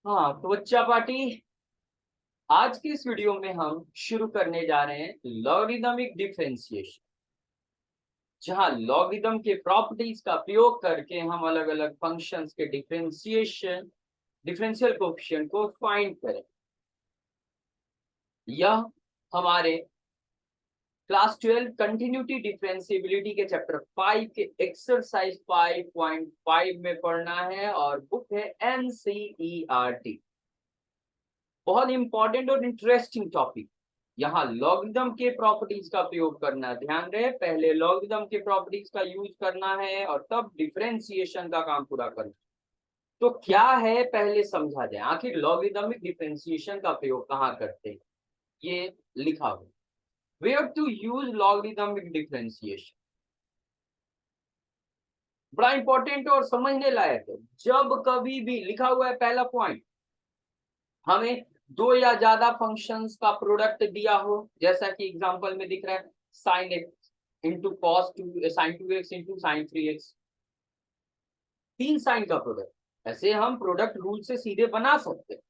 हाँ तो बच्चा पार्टी, आज की इस वीडियो में हम शुरू करने जा रहे हैं लॉगरिदमिक डिफरेंशिएशन, जहां लॉगरिदम के प्रॉपर्टीज का प्रयोग करके हम अलग अलग फंक्शंस के डिफरेंशियल कोएफिशिएंट को फाइंड करें। यह हमारे क्लास 12 कंटिन्यूटी डिफरेंशिएबिलिटी के चैप्टर 5 के एक्सरसाइज 5.5 में पढ़ना है और बुक है एनसीईआरटी। बहुत इंपॉर्टेंट और इंटरेस्टिंग टॉपिक। यहाँ लॉगरिदम के प्रॉपर्टीज का प्रयोग करना, ध्यान रहे, पहले लॉगरिदम के प्रॉपर्टीज का यूज करना है और तब डिफरेंशिएशन का काम पूरा करना। तो क्या है पहले समझा जाए, आखिर लॉगरिदमिक डिफरेंशिएशन का प्रयोग कहाँ करते हैं। ये लिखा हुआ, we have to use logarithmic differentiation. बड़ा इंपॉर्टेंट और समझने लायक है। जब कभी भी लिखा हुआ है, पहला पॉइंट, हमें दो या ज्यादा फंक्शंस का प्रोडक्ट दिया हो, जैसा कि एग्जांपल में दिख रहा है sine x into cos two, sine 2x into sine 3x, तीन साइन का प्रोडक्ट। ऐसे हम प्रोडक्ट रूल से सीधे बना सकते हैं,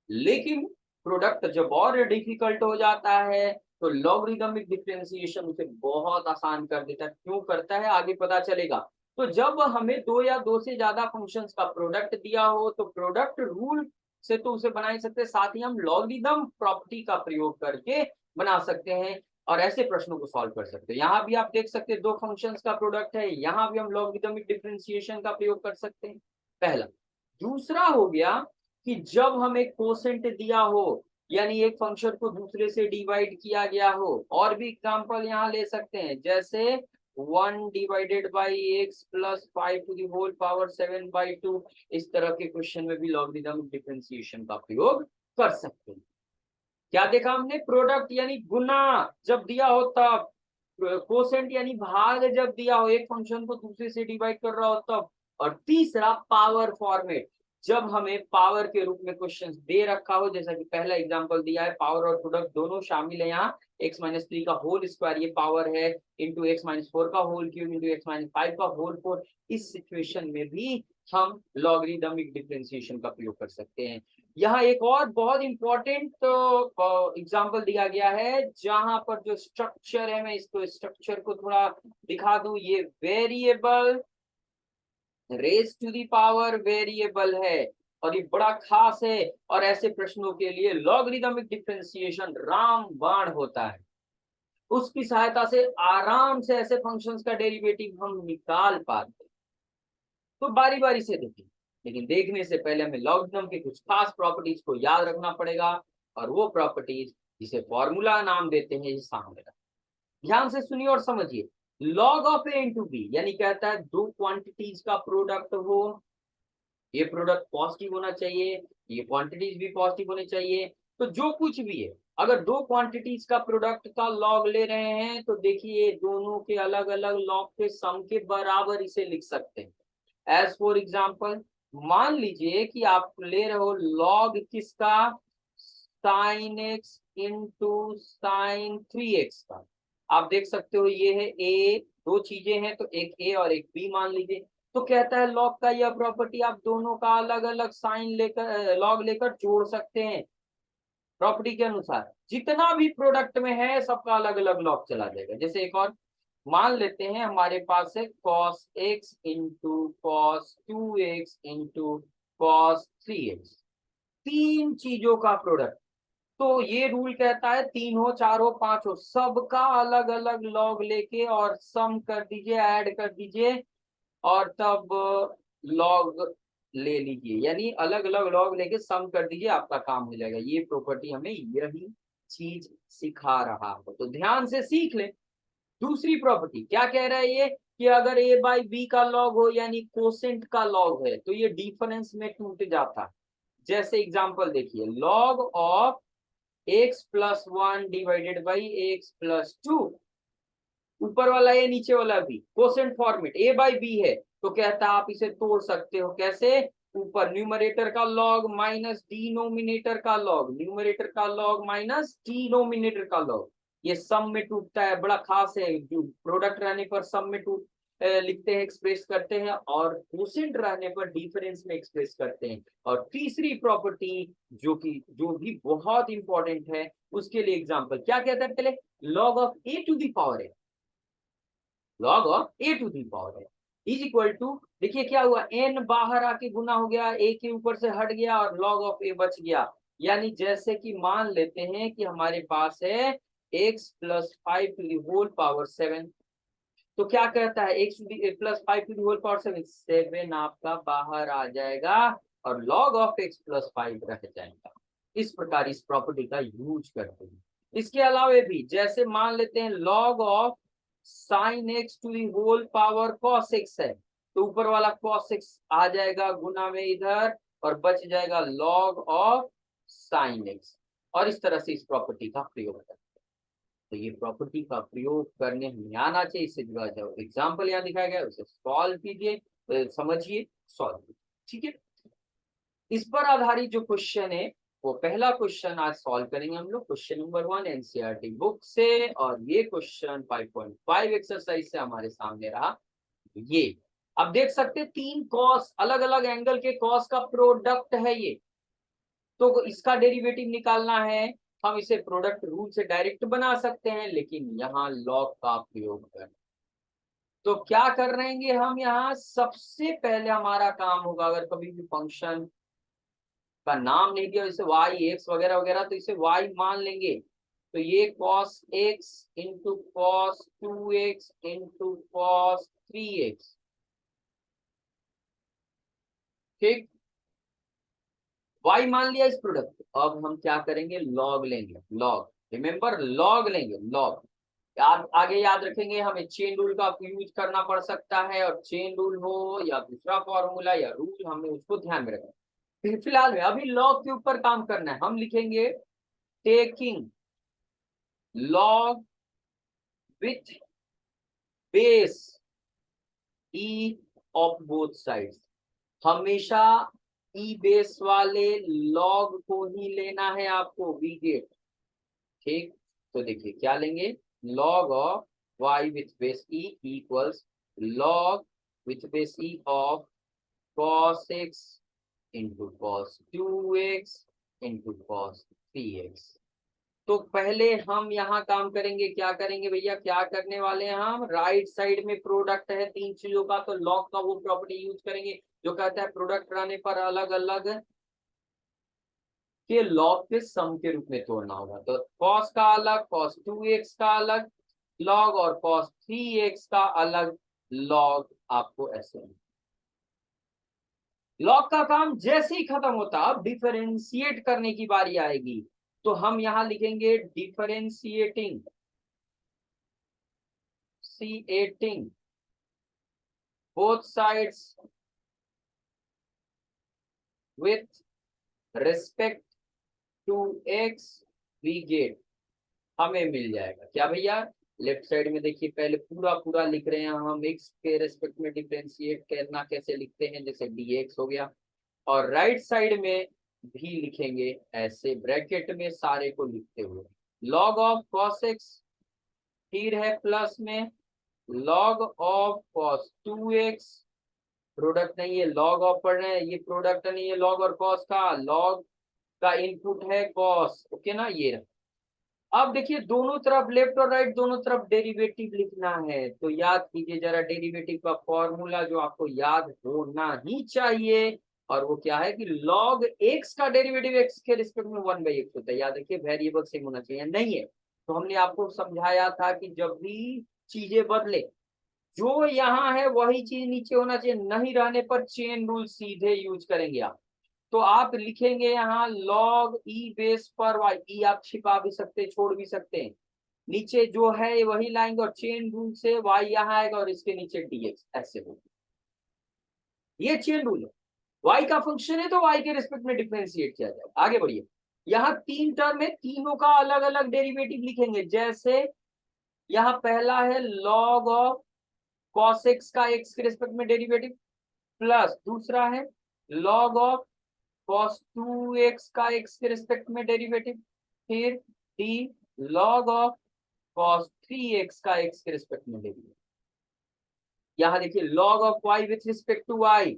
लेकिन प्रोडक्ट जब और डिफिकल्ट हो जाता है तो लॉगरिदमिक डिफरेंशिएशन उसे बहुत आसान कर देता है। क्यों करता है आगे पता चलेगा। तो जब हमें दो या दो से ज्यादा फंक्शंस का प्रोडक्ट दिया हो तो प्रोडक्ट रूल से तो उसे बना ही सकते, साथ ही हम लॉगरिदम प्रॉपर्टी का प्रयोग करके बना सकते हैं और ऐसे प्रश्नों को सॉल्व कर सकते हैं। यहाँ भी आप देख सकते हैं दो फंक्शंस का प्रोडक्ट है, यहाँ भी हम लॉगरिदमिक डिफरेंशिएशन का प्रयोग कर सकते हैं, पहला। दूसरा हो गया कि जब हमें कोसेंट दिया हो, यानी एक फंक्शन को दूसरे से डिवाइड किया गया हो, और भी एग्जांपल यहाँ ले सकते हैं, जैसे 1 divided by x plus 5 to the whole power 7/2, इस तरह के क्वेश्चन में भी लॉगरिदमिक डिफरेंशिएशन का प्रयोग कर सकते हैं। क्या देखा हमने, प्रोडक्ट यानी गुना जब दिया हो तब, कोसेंट यानी भाग जब दिया हो, एक फंक्शन को दूसरे से डिवाइड कर रहा हो तब, और तीसरा पावर फॉर्मेट, जब हमें पावर के रूप में क्वेश्चन दे रखा हो, जैसा कि पहला एग्जांपल दिया है, पावर और प्रोडक्ट दोनों शामिल है यहाँ, x-3 का होल स्क्वायर ये पावर है, इंटू x-4 का होल क्यूब इंटू x-5 का होल 4। इस सिचुएशन में भी हम लॉगरिदमिक डिफरेंशिएशन का प्रयोग कर सकते हैं। यहाँ एक और बहुत इंपॉर्टेंट एग्जांपल दिया गया है, जहां पर जो स्ट्रक्चर है, मैं इसको स्ट्रक्चर को थोड़ा दिखा दूं, ये variable raise to the power variable है और ये बड़ा खास है, और ऐसे प्रश्नों के लिए लॉगरिदमिक डिफरेंशिएशन रामबाण होता है। उसकी सहायता से आराम से ऐसे फंक्शंस का डेरिवेटिव हम निकाल पाते हैं। तो बारी बारी से देखें, लेकिन देखने से पहले हमें लॉगरिदम के कुछ खास प्रॉपर्टीज को याद रखना पड़ेगा, और वो प्रॉपर्टीज जिसे फॉर्मूला नाम देते हैं, ये सामने रखें। ध्यान से सुनिए और समझिए। Log of a into b, यानी कहता है दो क्वांटिटीज का प्रोडक्ट हो, ये प्रोडक्ट पॉजिटिव होना चाहिए, ये क्वांटिटीज भी पॉजिटिव होनी चाहिए। तो जो कुछ भी है, अगर दो क्वांटिटीज का प्रोडक्ट का लॉग ले रहे हैं तो देखिए दोनों के अलग अलग लॉग के सम के बराबर इसे लिख सकते हैं। एज फॉर एग्जाम्पल, मान लीजिए कि आप ले रहे हो लॉग किसका, sign x into sine 3x का। आप देख सकते हो ये है ए, दो चीजें हैं तो एक ए और एक बी मान लीजिए। तो कहता है लॉग का यह प्रॉपर्टी आप दोनों का अलग अलग साइन लेकर लॉग लेकर जोड़ सकते हैं। प्रॉपर्टी के अनुसार जितना भी प्रोडक्ट में है सबका अलग अलग लॉग चला जाएगा। जैसे एक और मान लेते हैं, हमारे पास है cos x into cos 2x into cos 3x, तीन चीजों का प्रोडक्ट। तो ये रूल कहता है तीन हो, चार हो, पांच हो, सबका अलग अलग लॉग लेके और सम कर दीजिए, ऐड कर दीजिए, और तब लॉग ले लीजिए, यानी अलग अलग लॉग लेके सम कर दीजिए, आपका काम हो जाएगा। ये प्रॉपर्टी हमें यही चीज सिखा रहा हो, तो ध्यान से सीख ले। दूसरी प्रॉपर्टी क्या कह रहा है ये, कि अगर a बाई बी का लॉग हो, यानी कोसेंट का लॉग है, तो ये डिफरेंस में टूट जाता है। जैसे एग्जांपल देखिए, log of x+1 divided by x+2, ऊपर वाला ए नीचे वाला b, quotient format a by b है, तो कहता है आप इसे तोड़ सकते हो। कैसे, ऊपर न्यूमरेटर का लॉग माइनस डिनोमिनेटर का लॉग, न्यूमरेटर का लॉग माइनस डिनोमिनेटर का लॉग, ये सम में टूटता है, बड़ा खास है, जो प्रोडक्ट रहने पर सम में टूट। लिखते हैं, एक्सप्रेस करते हैं, और कोसेंट रहने पर डिफरेंस में एक्सप्रेस करते हैं। और तीसरी प्रॉपर्टी जो भी बहुत इंपॉर्टेंट है, उसके लिए एग्जांपल क्या कहता है, पहले log of A to the power है, log of A to the power है इज इक्वल टू, देखिए क्या हुआ, एन बाहर आके गुना हो गया, ए के ऊपर से हट गया और लॉग ऑफ ए बच गया। यानी जैसे कि मान लेते हैं कि हमारे पास है x plus 5 to the whole power 7, तो क्या कहता है x plus 5 to the whole power 7, 7 आपका बाहर आ जाएगा और लॉग ऑफ x प्लस 5 रह जाएगा। इस प्रकार इस प्रॉपर्टी का यूज करते हैं। इसके अलावा भी जैसे मान लेते हैं log of sine x to the whole power cos x है, तो ऊपर वाला कॉस एक्स आ जाएगा गुना में इधर और बच जाएगा लॉग ऑफ साइन एक्स। और इस तरह से इस प्रॉपर्टी का प्रयोग करते हैं। तो ये प्रॉपर्टी का प्रयोग करने हमें आना चाहिए, इससे जुड़ा जाओ एग्जाम्पल यहाँ दिखाया गया, उसे सॉल्व कीजिए, समझिए, सॉल्व कीजिए, ठीक है। इस पर आधारित जो क्वेश्चन है वो पहला क्वेश्चन आज सॉल्व करेंगे हम लोग, क्वेश्चन नंबर 1 एनसीईआरटी बुक से, और ये क्वेश्चन 5.5 एक्सरसाइज से हमारे सामने रहा। ये अब देख सकते हैं 3 कॉस, अलग अलग एंगल के कॉस का प्रोडक्ट है ये, तो इसका डेरिवेटिव निकालना है। हम इसे प्रोडक्ट रूल से डायरेक्ट बना सकते हैं, लेकिन यहाँ लॉग का प्रयोग कर, तो क्या कर रहेंगे हम यहाँ, सबसे पहले हमारा काम होगा, अगर कभी भी फंक्शन का नाम नहीं दिया जैसे y x वगैरह वगैरह, तो इसे y मान लेंगे। तो ये cos x into cos 2x into cos 3x, ठीक, y मान लिया इस प्रोडक्ट। अब हम क्या करेंगे, लॉग लेंगे, लॉग, रिमेंबर लॉग लेंगे, लॉग। आगे याद रखेंगे हमें चेन रूल का यूज करना पड़ सकता है, और चेन रूल हो या दूसरा फॉर्मूला या रूल, हमें उसको ध्यान में रखना। फिलहाल में अभी लॉग के ऊपर काम करना है, हम लिखेंगे taking log with base E of both sides, हमेशा ई बेस वाले लॉग को ही लेना है आपको, वी गेट, ठीक। तो देखिए क्या लेंगे, log of y with base E equals log with base E of cos x into cos 2x into cos 3x। तो पहले हम यहाँ काम करेंगे, क्या करेंगे भैया, क्या करने वाले हैं हम, राइट साइड में प्रोडक्ट है 3 चीजों का, तो लॉग का वो प्रॉपर्टी यूज करेंगे जो कहता है प्रोडक्ट रहने पर अलग अलग के लॉग के सम के रूप में तोड़ना होगा। तो cos का अलग, cos 2x का अलग लॉग, और cos 3x का अलग लॉग, आपको ऐसे लॉग का काम जैसे ही खत्म होता, अब डिफरेंशिएट करने की बारी आएगी, तो हम यहां लिखेंगे differentiating C18 both sides with respect to x we get, हमें मिल जाएगा क्या भैया, लेफ्ट साइड में देखिए पहले पूरा पूरा लिख रहे हैं हम, x के रेस्पेक्ट में डिफरेंशिएट करना कैसे लिखते हैं, जैसे dx हो गया, और राइट साइड में भी लिखेंगे ऐसे ब्रैकेट में सारे को लिखते हुए, log ऑफ cos x, फिर है प्लस में log of cos 2x, product नहीं है, लॉग ऑफ पढ़ रहे हैं, ये प्रोडक्ट नहीं है लॉग और कॉस का, लॉग का इनपुट है कॉस, ओके ना, ये रहा। अब देखिए दोनों तरफ लेफ्ट और राइट दोनों तरफ डेरिवेटिव लिखना है, तो याद कीजिए जरा डेरिवेटिव का फॉर्मूला जो आपको याद होना ही चाहिए, और वो क्या है कि log x का डेरिवेटिव x के रिस्पेक्ट में 1/x होता है, याद रखिए वेरिएबल सेम होना चाहिए, नहीं है तो हमने आपको समझाया था कि जब भी चीजें बदले, जो यहाँ है वही चीज नीचे होना चाहिए, नहीं रहने पर चेन रूल सीधे यूज करेंगे आप। तो आप लिखेंगे यहाँ log e बेस पर y, e आप छिपा भी सकते हैं, छोड़ भी सकते हैं, नीचे जो है वही लाएंगे और चेन रूल से y यहाँ आएगा और इसके नीचे dx, ऐसे होगा, ये चेन रूल है। y का फंक्शन है तो y के रिस्पेक्ट में डिफरेंशिएट किया जाएगा। आगे बढ़िए, यहाँ 3 टर्म है, तीनों का अलग अलग डेरिवेटिव लिखेंगे, जैसे यहाँ पहला है log ऑफ cos x का x के रिस्पेक्ट में डेरिवेटिव, प्लस दूसरा है log ऑफ cos 2x का x के रिस्पेक्ट में डेरिवेटिव, फिर d log of cos 3x का x के रिस्पेक्ट में डेरिवेटिव। यहाँ देखिए log of y with respect to y,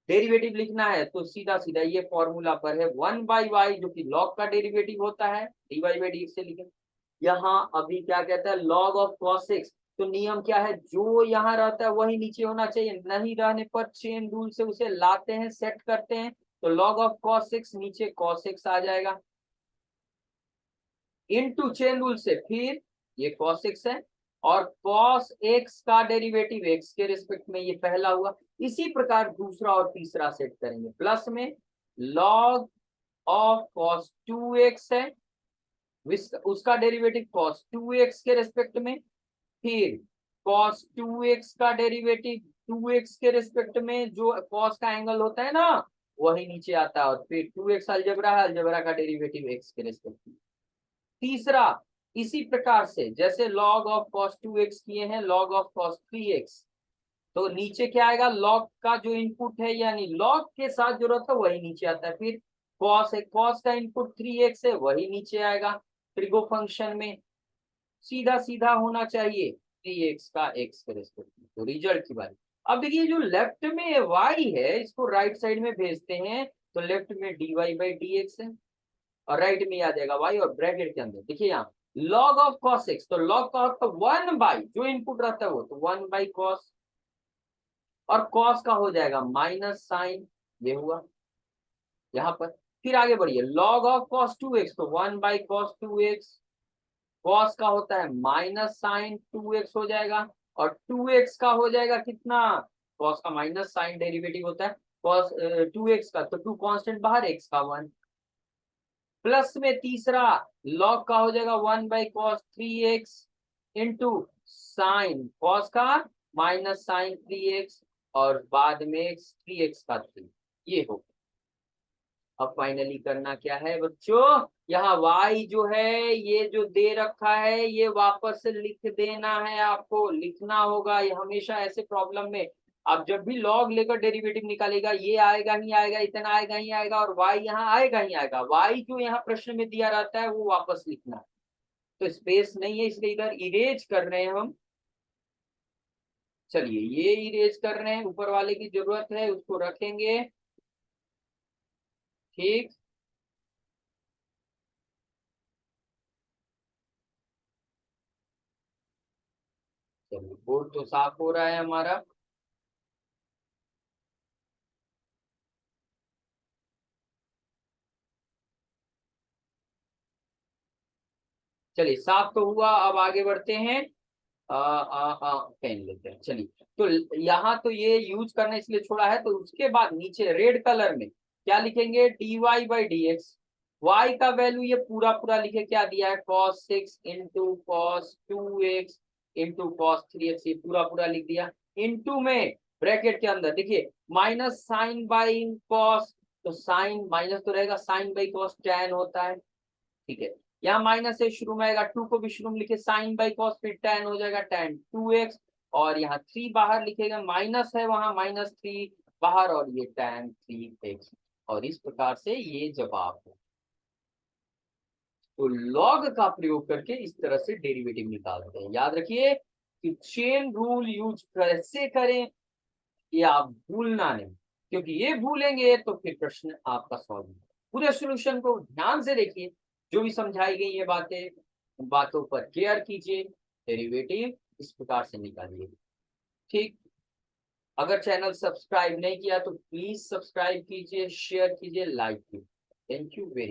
derivative लिखना है तो सीधा सीधा ये फॉर्मूला पर है 1/y, जो कि लॉग का डेरिवेटिव होता है, dy/dx से लिखे। यहाँ अभी क्या कहता है, लॉग ऑफ cos x, तो नियम क्या है, जो यहाँ रहता है वही नीचे होना चाहिए, नहीं रहने पर चेन रूल से उसे लाते हैं, सेट करते हैं, तो लॉग ऑफ cos x नीचे cos x आ जाएगा, इनटू चेन रूल से फिर ये cos x है, और cos x का डेरिवेटिव x के रिस्पेक्ट में, ये पहला हुआ। इसी प्रकार दूसरा और तीसरा सेट करेंगे, प्लस में log ऑफ cos 2x है, उसका डेरिवेटिव cos 2x के रिस्पेक्ट में, फिर cos 2x का डेरिवेटिव 2x के रिस्पेक्ट में, जो cos का एंगल होता है ना वही नीचे आता है, और फिर 2x अलजेब्रा है, अलजेब्रा का डेरिवेटिव x के रिस्पेक्ट में। तीसरा इसी प्रकार से जैसे log ऑफ cos 2x किए हैं, log ऑफ cos 3x, तो नीचे क्या आएगा, log का जो इनपुट है यानी log के साथ जो रहता है वही नीचे आता है, फिर cos है, cos का इनपुट 3x है वही नीचे आएगा, ट्रिगो फंक्शन में सीधा सीधा होना चाहिए 3x का x के रिस्पेक्ट में। तो रिजल्ट की बात, अब देखिए जो लेफ्ट में y है इसको राइट साइड में भेजते हैं, तो लेफ्ट में dy/dx है और राइट में आ जाएगा y, और ब्रैकेट के अंदर देखिए यहाँ log ऑफ cos x, तो log का होता है 1/, जो इनपुट रहता है वो तो 1/cos, और cos का हो जाएगा माइनस साइन, ये हुआ यहाँ पर। फिर आगे बढ़िए, log ऑफ cos 2x, तो 1/cos 2x, cos का होता है माइनस साइन 2x हो जाएगा, और 2x का हो जाएगा कितना, cos का माइनस साइन डेरिवेटिव होता है cos 2x का, तो 2 कांस्टेंट बाहर, x का 1, प्लस में तीसरा log का हो जाएगा 1/cos 3x into sine cos का माइनस साइन 3x, और बाद में 3x का 3, ये हो। अब फाइनली करना क्या है बच्चों, यहाँ y जो है ये जो दे रखा है ये वापस से लिख देना है, आपको लिखना होगा, ये हमेशा ऐसे प्रॉब्लम में आप जब भी लॉग लेकर डेरिवेटिव निकालेगा ये आएगा ही आएगा, इतना आएगा ही आएगा, और y यहाँ आएगा ही आएगा, y जो यहाँ प्रश्न में दिया रहता है वो वापस लिखना है, तो स्पेस नहीं है इसलिए इधर इरेज कर रहे हैं हम। चलिए ये इरेज कर रहे हैं, ऊपर वाले की जरूरत है उसको रखेंगे, ठीक। चलिए बोर्ड तो साफ हो रहा है हमारा। चलिए साफ तो हुआ, अब आगे बढ़ते हैं। पेन लेते हैं, चलिए। तो यहाँ तो ये यूज करना इसलिए छोड़ा है, तो उसके बाद नीचे रेड कलर में क्या लिखेंगे, dy/dx, y का वैल्यू ये पूरा पूरा लिखे, क्या दिया है cos 6 into cos 2x into cos 3x, ये पूरा पूरा लिख दिया, इंटू में ब्रैकेट के अंदर देखिए माइनस साइन बाई कॉस, तो साइन माइनस तो रहेगा, साइन बाई कॉस tan होता है, ठीक है। यहाँ माइनस से शुरू में आएगा, 2 को भी शुरू में लिखे साइन बाई कॉस, फिर tan हो जाएगा tan 2x, और यहाँ 3 बाहर लिखेगा, माइनस है वहां -3 बाहर, और ये tan 3x, और इस प्रकार से ये जवाब है। तो लॉग का प्रयोग करके इस तरह से डेरिवेटिव निकालते हैं। याद रखिए कि चेन रूल यूज कैसे करें ये आप भूलना नहीं, क्योंकि ये भूलेंगे तो फिर प्रश्न आपका सॉल्व नहीं। पूरे सॉल्यूशन को ध्यान से देखिए, जो भी समझाई गई ये बातें, बातों पर केयर कीजिए, डेरिवेटिव इस प्रकार से निकालिए, ठीक। अगर चैनल सब्सक्राइब नहीं किया तो प्लीज सब्सक्राइब कीजिए, शेयर कीजिए, लाइक कीजिए। Thank you very much.